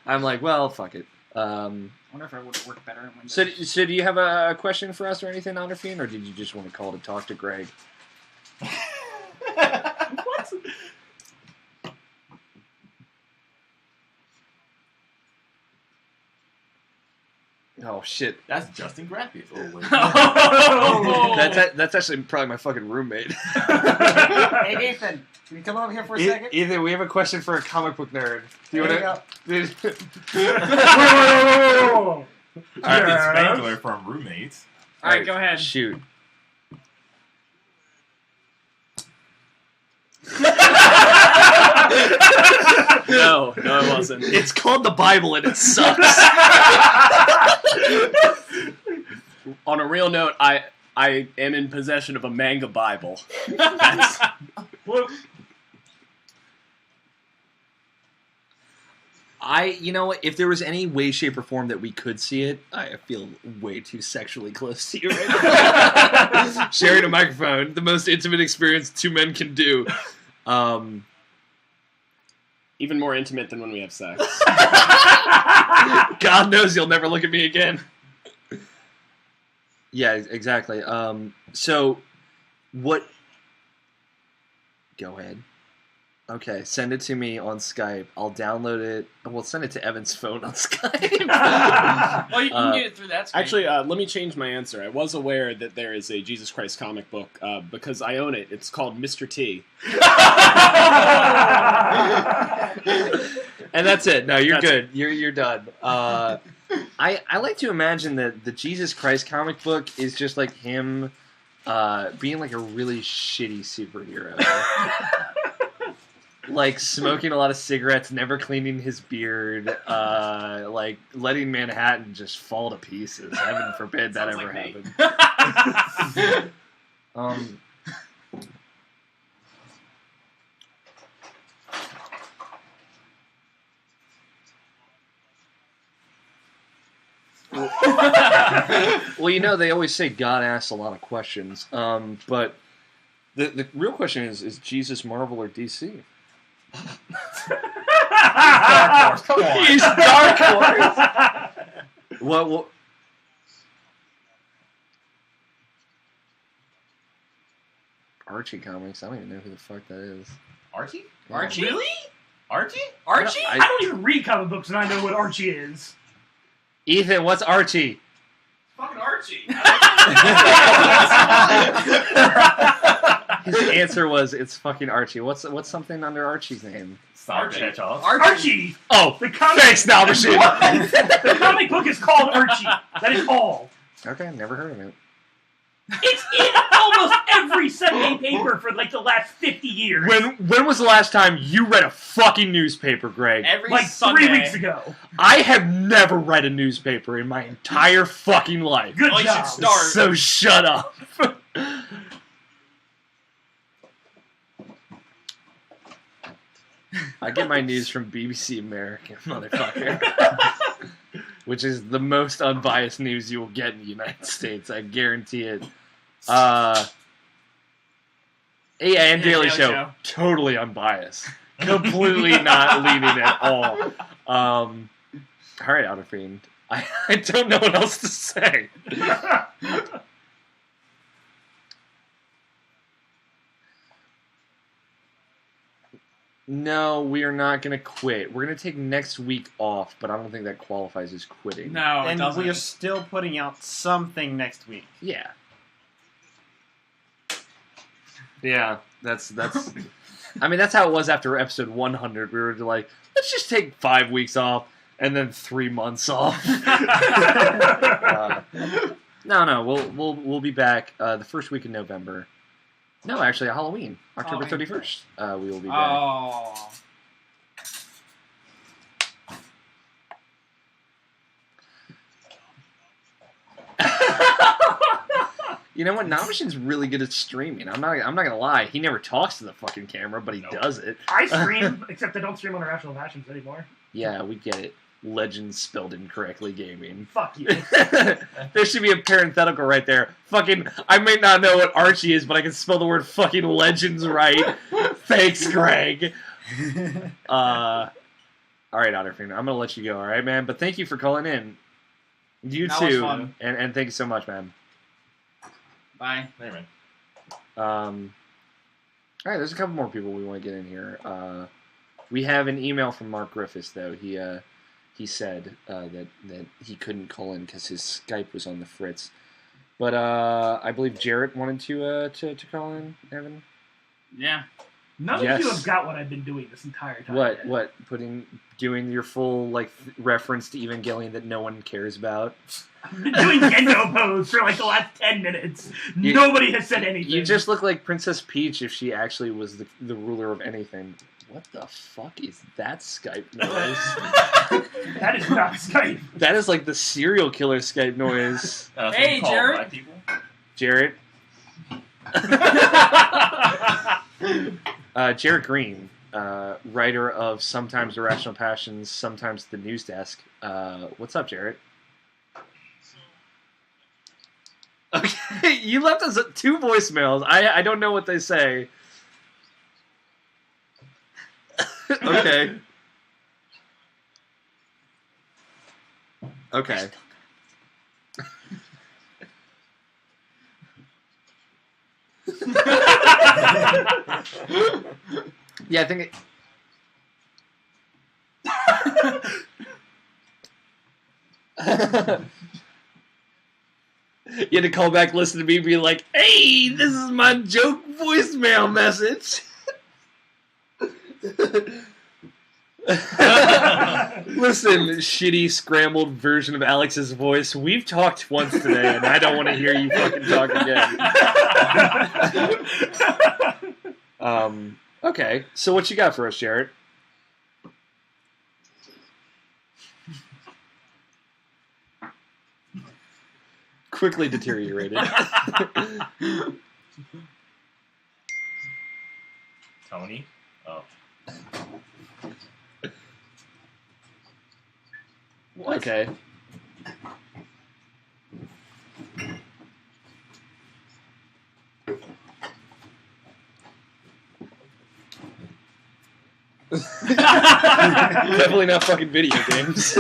I'm like, well, fuck it. I wonder if I would work better in Windows. So do you have a question for us or anything, Honorfiend, or did you just want to call to talk to Greg? What? Oh shit! That's Justin Grappius. Oh wait. That's actually probably my fucking roommate. Hey Ethan, can you come over here for a second? Ethan, we have a question for a comic book nerd. Do you want to? Whoa. Captain Spangler from Roommates. All right, go ahead. Shoot. No, it wasn't. It's called the Bible and it sucks. On a real note, I am in possession of a manga Bible. You know what? If there was any way, shape, or form that we could see it, I feel way too sexually close to you right now. Sharing a microphone, the most intimate experience two men can do. Even more intimate than when we have sex. God knows you'll never look at me again. Yeah, exactly. So, what... Go ahead. Okay, send it to me on Skype. I'll download it. Well, send it to Evan's phone on Skype. Well, you can get it through that screen. Actually, let me change my answer. I was aware that there is a Jesus Christ comic book because I own it. It's called Mr. T. And that's it. No, you're That's good. You're done. I like to imagine that the Jesus Christ comic book is just like him being like a really shitty superhero. Like smoking a lot of cigarettes, never cleaning his beard, like letting Manhattan just fall to pieces. Heaven forbid that ever happened. Well, you know, they always say God asks a lot of questions, but the real question is Jesus Marvel or DC? Dark Horse, come on. He's Dark Horse. What? Archie comics. I don't even know who the fuck that is. Archie? Archie? Really? Archie? Archie? I- I don't even read comic books and I know what Archie is. Ethan, what's Archie? Fucking Archie. His answer was, "It's fucking Archie." What's something under Archie's name? Sonic the Hedgehog. Archie. Oh, The comic. thanks, Now Machine. The comic book is called Archie. That is all. Okay, never heard of it. It's in almost every Sunday paper for like the last 50 years. When was the last time you read a fucking newspaper, Greg? Every like Sunday. 3 weeks ago. I have never read a newspaper in my entire fucking life. Good job. You should start. So shut up. I get my news from BBC America, motherfucker. Which is the most unbiased news you will get in the United States. I guarantee it. Yeah, and Daily Show. Totally unbiased. Completely not leaning at all. All right, Outer Fiend. I don't know what else to say. No, we are not going to quit. We're going to take next week off, but I don't think that qualifies as quitting. No, it And doesn't. we are still putting out something next week. Yeah. Yeah, that's. I mean, that's how it was after episode 100. We were like, let's just take 5 weeks off and then 3 months off. No, we'll be back the first week in November. No, actually, Halloween, October 31st. We will be back. Oh. You know what? Namation's really good at streaming. I'm not gonna lie. He never talks to the fucking camera, but he does it. I stream, except I don't stream on Irrational Passions anymore. Yeah, we get it. Legends spelled incorrectly gaming. Fuck you. There should be a parenthetical right there. Fucking, I may not know what Archie is, but I can spell the word fucking legends right. Thanks, Greg. All right, Otterfinger, I'm gonna let you go. All right, man. But thank you for calling in. You That was too, fun. and thank you so much, man. Bye. Hey, man. All right, there's a couple more people we want to get in here. We have an email from Mark Griffiths, though. He said that he couldn't call in because his Skype was on the fritz. But I believe Jarrett wanted to call in, Evan. Yeah. None Yes. of you have got what I've been doing this entire time. What? yet. What? Doing your full reference to Evangelion that no one cares about. I've been doing Gendo pose for like the last 10 minutes. You- Nobody has said anything. You just look like Princess Peach if she actually was the ruler of anything. What the fuck is that Skype noise? That is not Skype. That is like the serial killer Skype noise. That's Hey, what you call Jared. black people. Jarrett. Jarrett Green, writer of Sometimes Irrational Passions, Sometimes The News Desk. What's up, Jarrett? Okay, you left us 2 voicemails. I don't know what they say. Okay. Okay. Yeah, I think it... You had to call back, listen to me, be like, "Hey, this is my joke voicemail message." Listen, shitty scrambled version of Alex's voice. We've talked once today, and I don't want to hear you fucking talk again. Okay, so what you got for us, Jarrett? Quickly deteriorated. Tony? Oh. Okay. Definitely not fucking video games.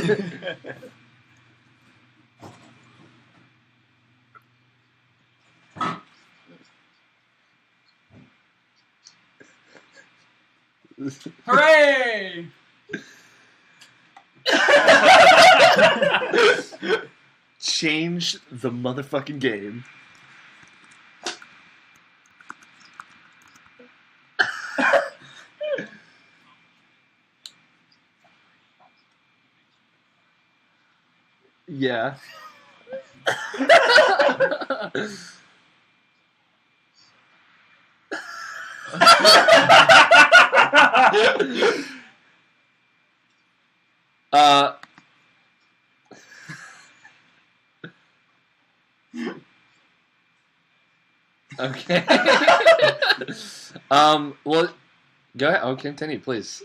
Hooray! Change the motherfucking game. Yeah. uh Okay. Well, go ahead. Oh, continue, please.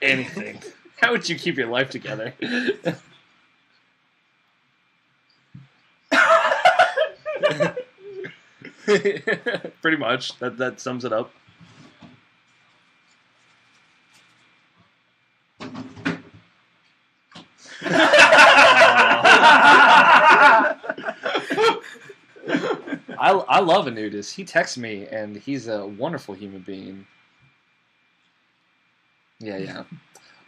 Anything. How would you keep your life together? Pretty much. That sums it up. I love a nudist. He texts me, and he's a wonderful human being. Yeah.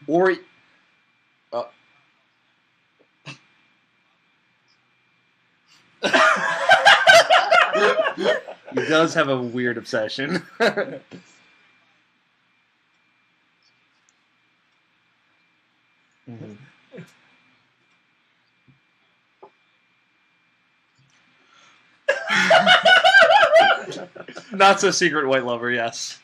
Or... he does have a weird obsession. Mhm. Not so secret white lover, yes.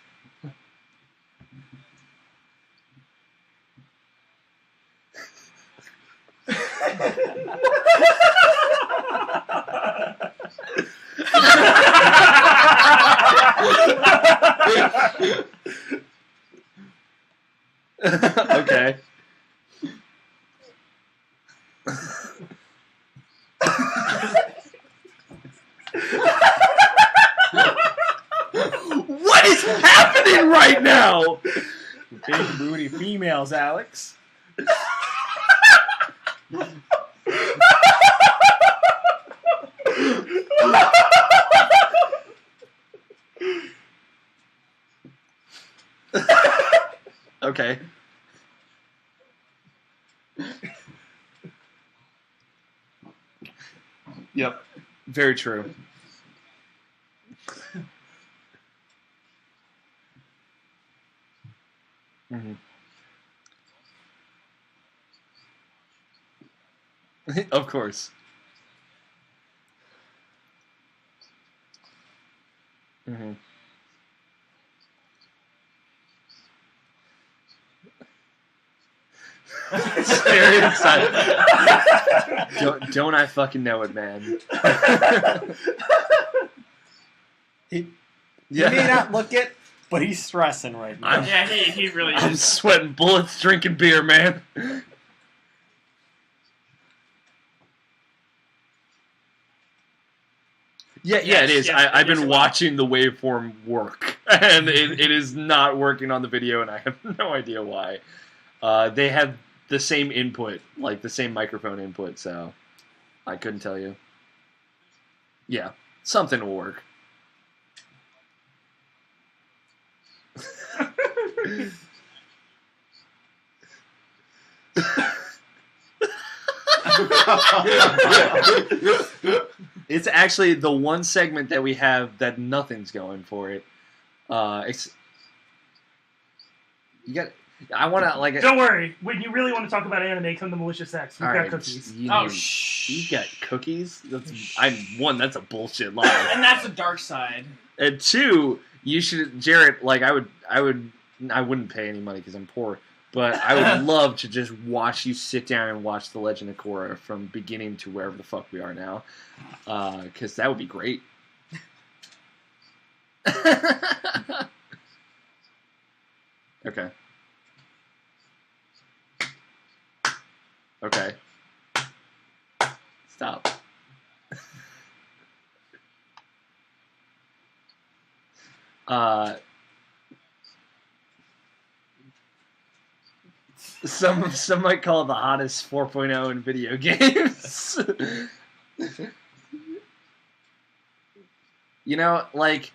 Okay. What is happening right now? Big booty females, Alex. Okay. Yep. Very true. Mm-hmm. Of course. Mm-hmm. Stereotype. Don't I fucking know it, man. He may not look it, but he's stressing right now. Yeah, he really I'm is. sweating bullets drinking beer, man. Yeah, it is. Yes, I've it is been a lot. watching the waveform work, and it is not working on the video, and I have no idea why. They have the same input, like the same microphone input, so I couldn't tell you. Yeah, something will work. It's actually the one segment that we have that nothing's going for it. It's you got. I want to like. Don't worry. When you really want to talk about anime, come to Malicious X. We've All got right, cookies. You, Oh, you got cookies. That's a bullshit lie. And that's the dark side. And two, you should, Jarrett. Like I wouldn't pay any money because I'm poor. But I would love to just watch you sit down and watch The Legend of Korra from beginning to wherever the fuck we are now, because that would be great. Okay. Okay. Stop. Some might call it the hottest 4.0 in video games. You know, like,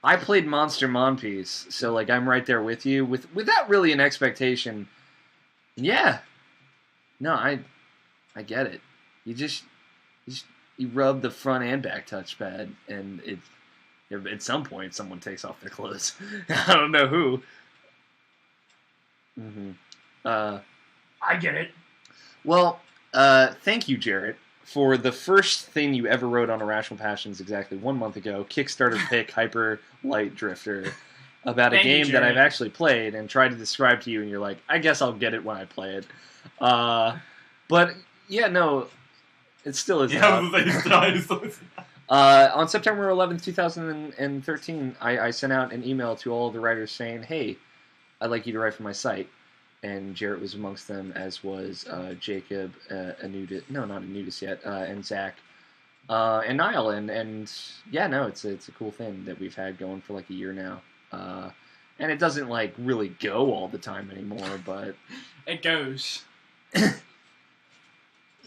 I played Monster Monpiece, so, like, I'm right there with you, without really an expectation. Yeah. No, I get it. You rub the front and back touchpad, and at some point, someone takes off their clothes. I don't know who. Mm-hmm. I get it. Well, thank you, Jarrett, for the first thing you ever wrote on Irrational Passions exactly 1 month ago, Kickstarter pick Hyper Light Drifter, about a Thank you, game that I've Jarrett. actually played and tried to describe to you, and you're like, I guess I'll get it when I play it. But, yeah, no, it still is out. On September 11th, 2013, I sent out an email to all of the writers saying, hey, I'd like you to write for my site. And Jarrett was amongst them, as was Jacob, Anudis, no, not Anudis yet, and Zach, and Niall. And yeah, no, it's a cool thing that we've had going for like a year now. And it doesn't like really go all the time anymore, but It goes.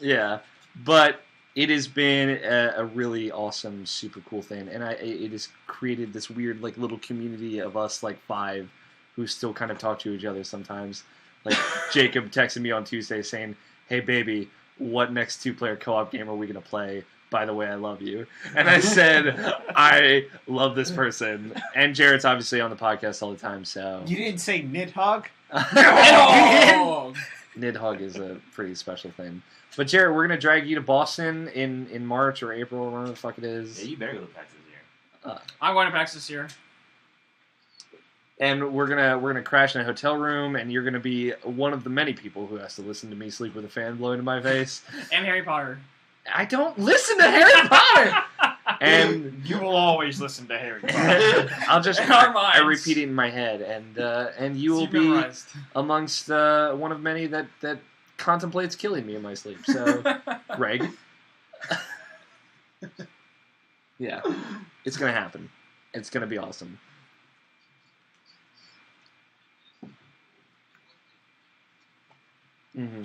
yeah, but it has been a really awesome, super cool thing, and it has created this weird like little community of us like five who still kind of talk to each other sometimes. Like Jacob texted me on Tuesday saying, "Hey baby, what next 2-player co-op game are we gonna play? By the way, I love you." And I said, "I love this person." And Jarrett's obviously on the podcast all the time, so You didn't say Nidhogg? Oh! Nidhogg is a pretty special thing. But Jarrett, we're gonna drag you to Boston in March or April, or whatever the fuck it is. Yeah, you better go to PAX this year. I'm going to PAX this year. And we're gonna crash in a hotel room, and you're gonna be one of the many people who has to listen to me sleep with a fan blowing in my face. And Harry Potter. I don't listen to Harry Potter. And You will always listen to Harry Potter. I'll just In our I minds. repeat it in my head, and you will You've be memorized. amongst one of many that contemplates killing me in my sleep. So, Greg, yeah, it's gonna happen. It's gonna be awesome. Mm-hmm.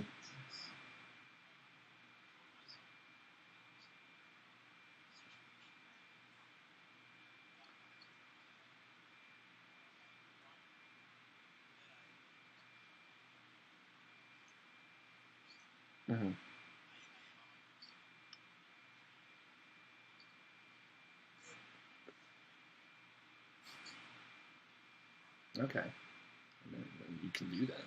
Mm-hmm. Okay, you can do that.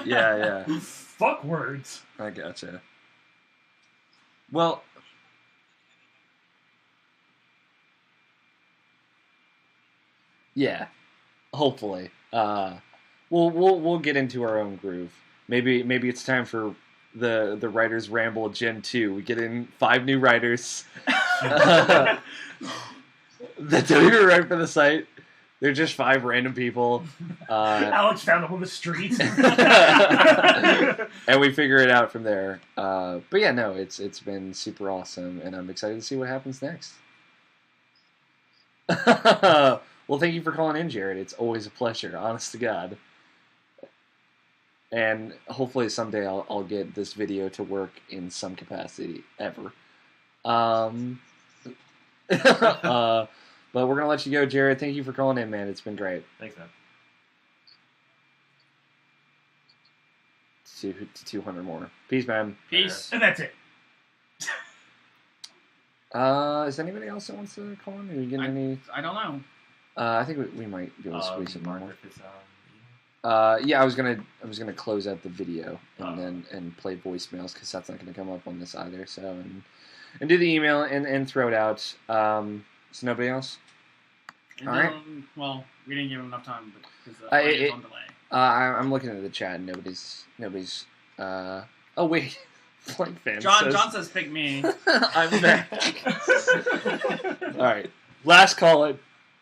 yeah, Fuck words. I gotcha. Well, yeah, hopefully. We'll get into our own groove. Maybe it's time for the Writers Ramble Gen 2. We get in 5 new writers that don't even write for the site. They're just 5 random people. Alex found them on the streets. And we figure it out from there. But yeah, no, it's been super awesome, and I'm excited to see what happens next. Well, thank you for calling in, Jared. It's always a pleasure, honest to God. And hopefully someday I'll get this video to work in some capacity ever. But we're gonna let you go, Jared. Thank you for calling in, man. It's been great. Thanks, man. To 200 more. Peace, man. Peace. And that's it. Is anybody else that wants to call in? Are you getting any? I don't know. I think we might be able to squeeze some more. Mark Griffiths, Yeah, I was gonna close out the video and play voicemails because that's not gonna come up on this either. So and do the email and throw it out. So nobody else. And All right. Well, we didn't give him enough time because it- on delay. I'm looking at the chat and nobody's. Oh wait, Blank fan. John says pick me. I'm back. All right, last call it,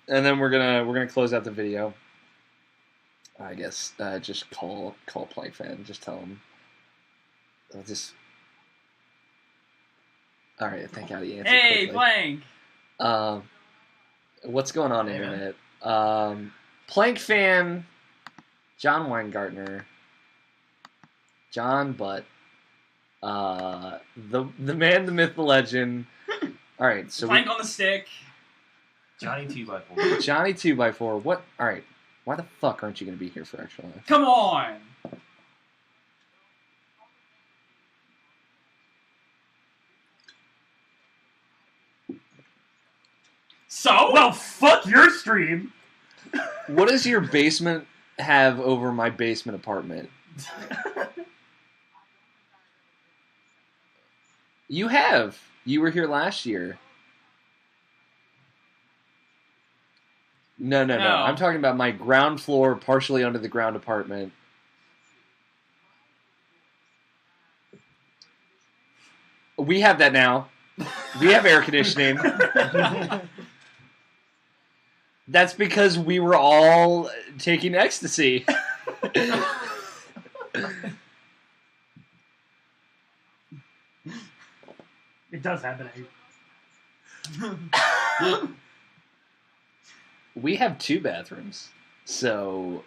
and then we're gonna close out the video. I guess just call Plank fan. Just tell him. Just. All right, thank God he answered Hey, quickly. Blank. What's going on, Hey, internet? Plank fan, John Weingartner, John Butt, the man, the myth, the legend. All right, so Plank on the stick. Johnny 2x4. Johnny 2x4. What? All right, why the fuck aren't you going to be here for Extra Life? Come on. So? Well, fuck your stream. What does your basement have over my basement apartment? You have. You were here last year. No. No. I'm talking about my ground floor, partially under the ground apartment. We have that now. We have air conditioning. That's because we were all taking ecstasy. It does happen. We have 2 bathrooms, so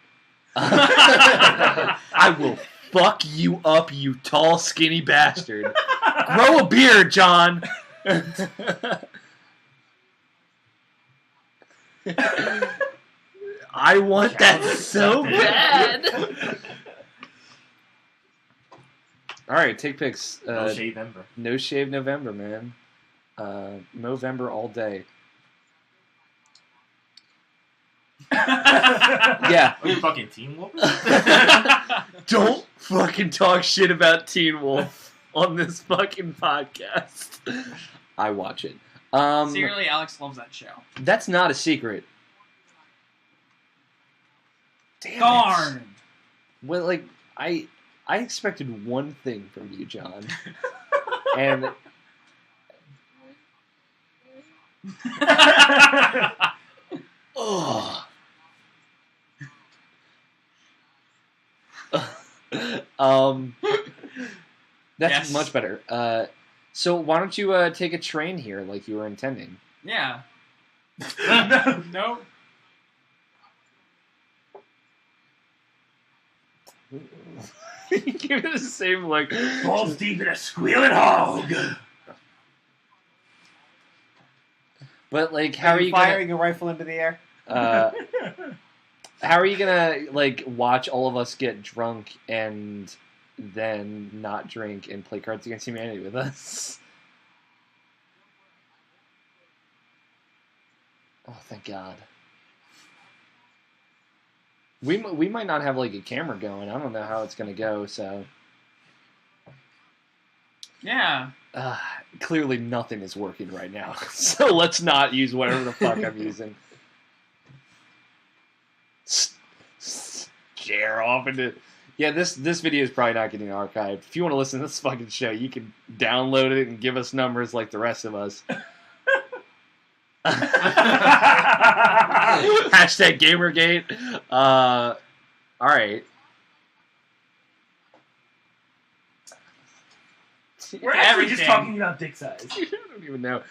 I will fuck you up, you tall, skinny bastard. Grow a beard, John. I want that so bad. All right, take pics. No shave Ember. No shave November, man. November all day. Yeah. Are you fucking Teen Wolf? Don't fucking talk shit about Teen Wolf on this fucking podcast. I watch it. Secretly, Alex loves that show. That's not a secret. Damn it. Darn. Well, like I expected one thing from you, John, and oh, that's Yes. much better. So why don't you take a train here, like you were intending? Yeah. No. Give it the same like Balls deep in a squealing hog. But like, how are you firing a rifle into the air? gonna? How are you gonna like watch all of us get drunk and then not drink and play Cards Against Humanity with us? Oh, thank God. We might not have like a camera going. I don't know how it's gonna go. So Yeah. clearly nothing is working right now. So let's not use whatever the fuck I'm using. Stare off into. Yeah, this video is probably not getting archived. If you want to listen to this fucking show, you can download it and give us numbers like the rest of us. Hashtag Gamergate. All right. We're actually just Everything. talking about dick size. I don't even know.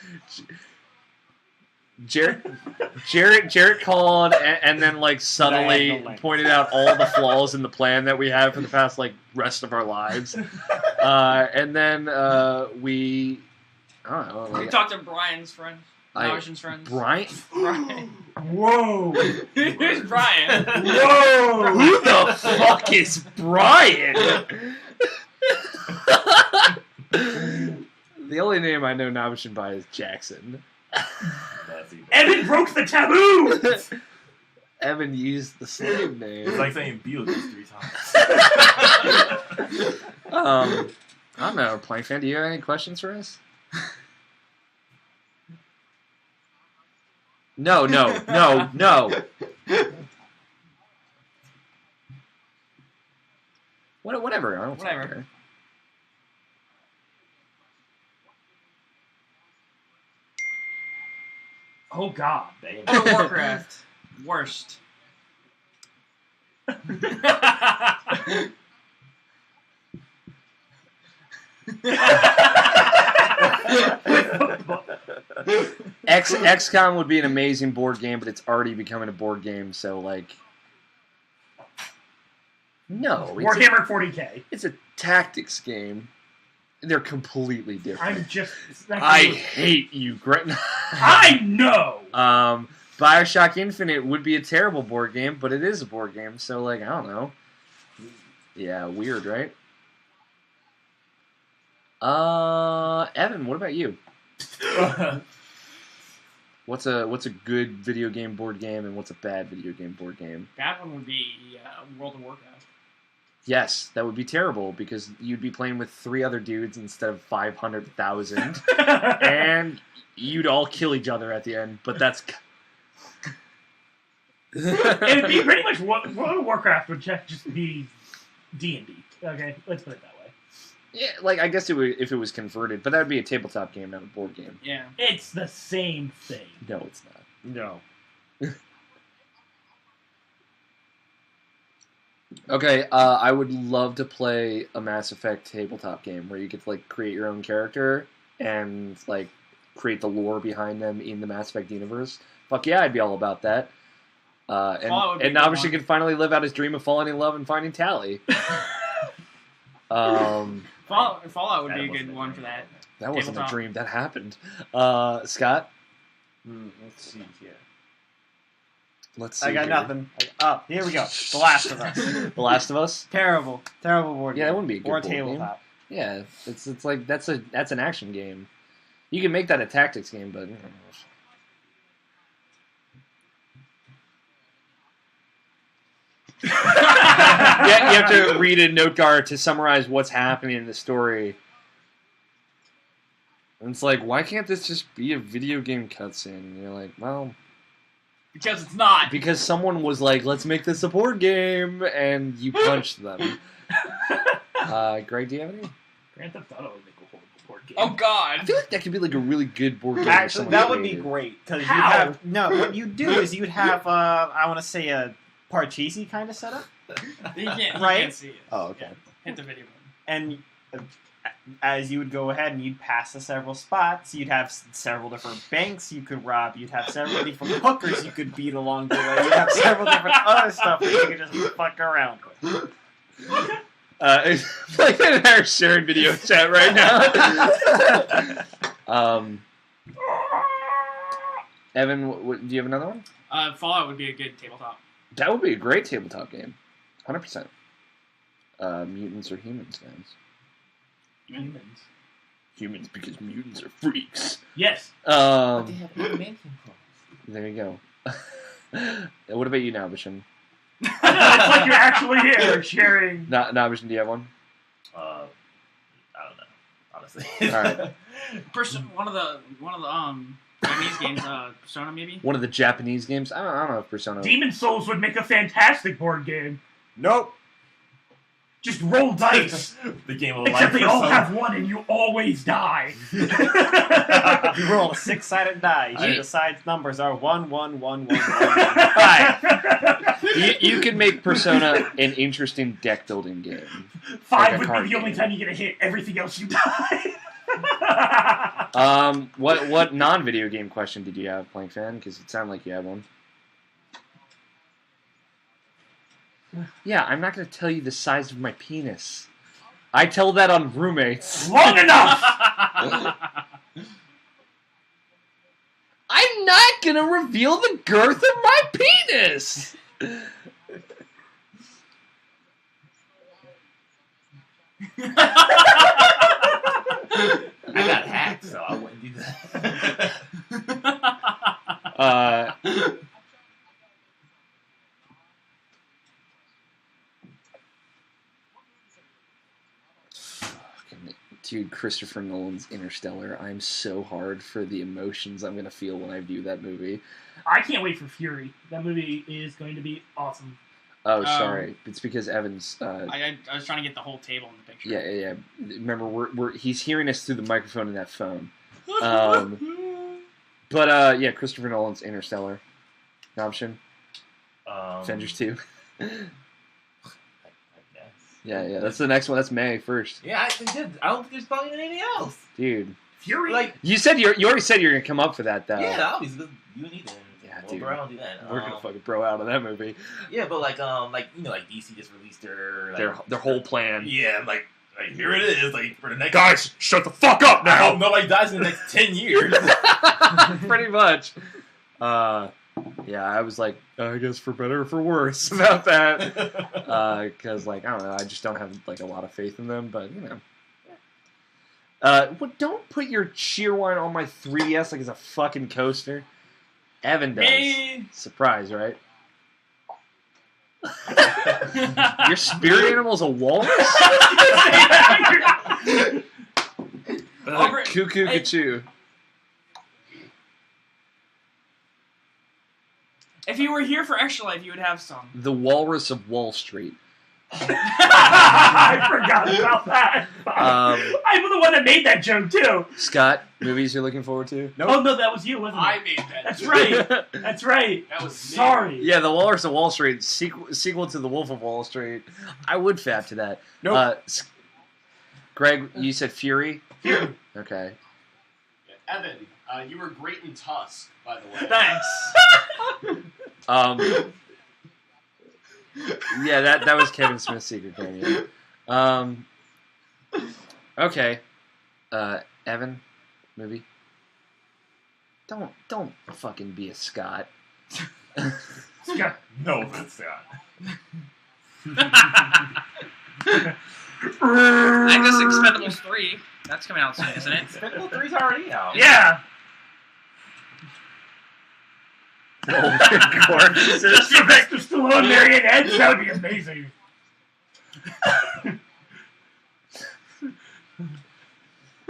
Jarrett called and then like subtly Diagonal length. pointed out all the flaws in the plan that we have for the past like rest of our lives, and then we I don't know. We Like, talked to Brian's friend. Notion's friends. Brian. Brian. Whoa! Who's Brian? Whoa! Who the fuck is Brian? The only name I know Nabishin by is Jackson. That's even. Evan broke the taboo! Evan used the slave It's name. like saying Beetlejuice 3 times. I don't know, Plank Fan, do you have any questions for us? No. Whatever. I don't Whatever. care. Oh God. World of Warcraft. Worst. XCOM would be an amazing board game, but it's already becoming a board game, so like, no, Warhammer 40K. it's a tactics game. They're completely different. I'm just. I hate you, Gretna. I know. Bioshock Infinite would be a terrible board game, but it is a board game, so like, I don't know. Yeah, weird, right? Evan, what about you? What's a good video game board game, and what's a bad video game board game? That one would be World of Warcraft. Yes, that would be terrible because you'd be playing with 3 other dudes instead of 500,000, and you'd all kill each other at the end. But that's It would be pretty much World of Warcraft would just be D&D. Okay, let's put it that way. yeah. Like I guess it would if it was converted, but that would be a tabletop game, not a board game. Yeah. It's the same thing. No, it's not. No. Okay, I would love to play a Mass Effect tabletop game where you get to like create your own character and like create the lore behind them in the Mass Effect universe. Fuck yeah, I'd be all about that. Fallout would be And a good Nabishin one. can finally live out his dream of falling in love and finding Tally. That Fallout would That be a wasn't good a one dream. for that. wasn't a Tabletop. dream, that happened. Scott, Let's see here. let's see. I got here. nothing. Oh, here we go. The Last of Us. The Last of Us. Terrible board game. Yeah, that wouldn't be a good or board game. tabletop. Yeah, it's like that's an action game. You can make that a tactics game, but yeah, you have to read a note card to summarize what's happening in the story. And it's like, why can't this just be a video game cutscene? And you're like, well, Because it's not. Because someone was like, let's make this a board game, and you punched them. Greg, do you have any? Grand Theft Auto would make a horrible board game. Oh I God. feel like that could be like a really good board game. if Actually, someone that would be created. great because you How? have what you do is you'd have I want to say a Parcheesi kind of setup, You can't Right? see it. Oh, okay. Hit the video button. and as you would go ahead and you'd pass to several spots, you'd have several different banks you could rob. You'd have several different hookers you could beat along the way. You'd have several different other stuff that you could just fuck around with. It's like an entire sharing video chat right now. Evan, do you have another one? Fallout would be a good tabletop. That would be a great tabletop game. 100%. Mutants or humans, guys? Humans. Humans, because mutants are freaks. Yes. But they have adamantium claws. There you go. What about you now, Vishen? It's like you're actually here sharing. Now, Vishen, do you have one? I don't know, honestly. All right. One of the Japanese games, Persona maybe. One of the Japanese games? I don't know if Persona... Demon Souls would make a fantastic board game. Nope. Just roll dice. The game of Except life. they all have one and you always die. You roll a 6-sided die. I- The sides numbers are 1, 1, 1, 1, 1, 5. You can make Persona an interesting deck-building game. Five Like a would card be the only game. time you get a hit. Everything else you die. What non-video game question did you have, Plank Fan? Because it sounded like you had one. Yeah, I'm not going to tell you the size of my penis. I tell that on Roommates. Long enough. I'm not going to reveal the girth of my penis! I got hacked, so I wouldn't do that. Dude, Christopher Nolan's Interstellar. I'm so hard for the emotions I'm going to feel when I view that movie. I can't wait for Fury. That movie is going to be awesome. Oh, sorry. It's because Evan's... I was trying to get the whole table in the picture. Yeah. Remember, he's hearing us through the microphone in that phone. Yeah, Christopher Nolan's Interstellar. Option. Avengers 2. I guess. Yeah. That's the next one. That's May 1st. Yeah, I think I don't think there's probably anything else. Dude. Fury? Like, You already said you're going to come up for that, though. yeah, obviously, you need it. Yeah, Well, dude. bro, I don't do that. We're going to fucking bro out of that movie. Yeah, but like DC just released their Their whole plan. Yeah, like here it is, like for the next. Guys, shut the fuck up I hope now! nobody dies in the next 10 years. Pretty much. Yeah, I was like, I guess for better or for worse about that. Because, I don't know, I just don't have, a lot of faith in them, but, don't put your cheer wine on my 3DS like it's a fucking coaster. Evan does. Me. Surprise, right? Your spirit animal's a walrus? Cuckoo Hey. Cachoo. If you were here for Extra Life, you would have some. The Walrus of Wall Street. I forgot about that. I'm the one that made that joke, too. Scott, movies you're looking forward to? Oh, no, that was you, wasn't it? I made that. That's joke. right. That's right. That was me. Sorry. Yeah, The Walrus of Wall Street, sequel to The Wolf of Wall Street. I would fap to that. Nope. Greg, you said Fury? Fury. Okay. Evan, you were great in Tusk, by the way. Thanks. Yeah, that was Kevin Smith's secret cameo. Okay. Evan, movie. Don't fucking be a Scott. Scott. No, that's not. I guess Expendables 3. That's coming out soon, isn't it? Expendable 3's already out. Yeah. Sylvester Stallone, Marion Eds, that would be amazing.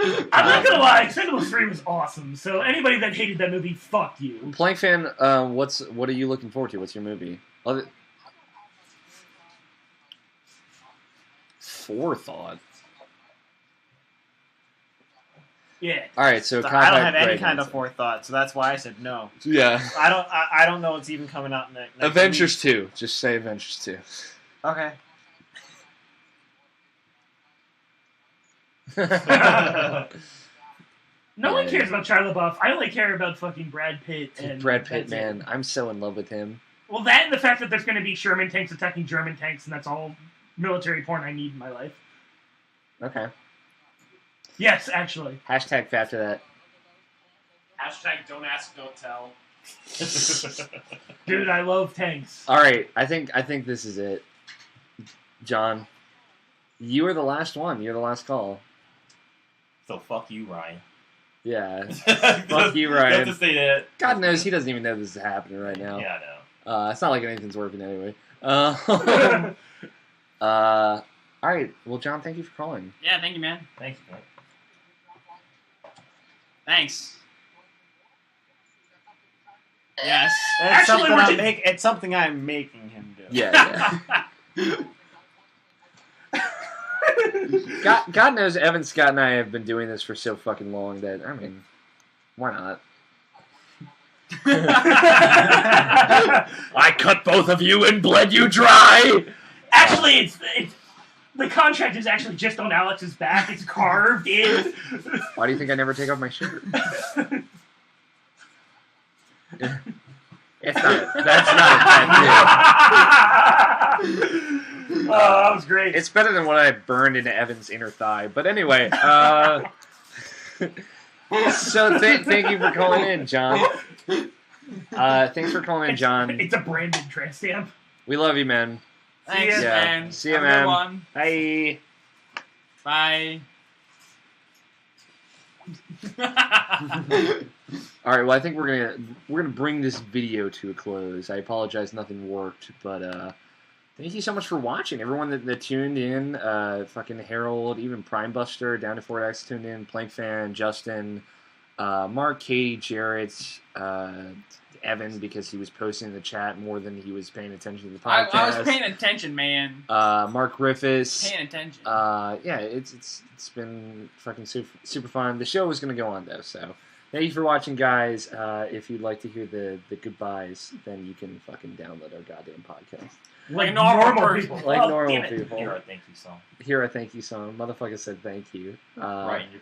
I'm not gonna lie, Expendables 3 was awesome. So anybody that hated that movie, fuck you. Plank fan, what are you looking forward to? What's your movie? Forethought. Yeah. All right, so I don't have any Greg kind on of it. forethought, so that's why I said no. Yeah. I don't know what's even coming out next. Avengers 2. Just say Avengers 2. Okay. No one cares about Shia LaBeouf. I only care about fucking Brad Pitt and Brad Pitt, that's it. man, I'm so in love with him. Well, that and the fact that there's going to be Sherman tanks attacking German tanks, and that's all military porn I need in my life. Okay. Yes, actually. Hashtag fat to that. Hashtag don't ask, don't tell. Dude, I love tanks. All right, I think this is it. John, you are the last one. You're the last call. So fuck you, Ryan. Yeah. Fuck you, Ryan. You have to say that. God knows he doesn't even know this is happening right now. Yeah, I know. It's not like anything's working anyway. All right. Well, John, thank you for calling. Yeah, thank you, man. Thank you, man. Thanks. Yes. It's something I'm making him do. Yeah. God knows Evan, Scott, and I have been doing this for so fucking long that, I mean, why not? I cut both of you and bled you dry! Actually, it's the contract is actually just on Alex's back. It's carved in. Why do you think I never take off my shirt? That's not a tattoo. Oh, that was great. It's better than what I burned into Evan's inner thigh. But anyway, so thank you for calling in, John. Thanks for calling in, John. It's a branded tramp stamp. We love you, man. Thanks, ya. man. See ya, Have a man. good one. Bye. Bye. All right. Well, I think we're gonna bring this video to a close. I apologize, nothing worked, but thank you so much for watching. Everyone that tuned in, fucking Harold, even Prime Buster, Down to 4X tuned in, Plank Fan, Justin, Mark, Katie, Jarrett, Evan, because he was posting in the chat more than he was paying attention to the podcast. I was paying attention, man. Mark Griffiths. Paying attention. Yeah, it's been fucking super fun. The show is going to go on, though, so thank you for watching, guys. If you'd like to hear the goodbyes, then you can fucking download our goddamn podcast. Like normal people. Like Oh, normal damn it. people. Here, I thank you, song. Here, I thank you, song. Motherfucker said thank you. Ryan, you're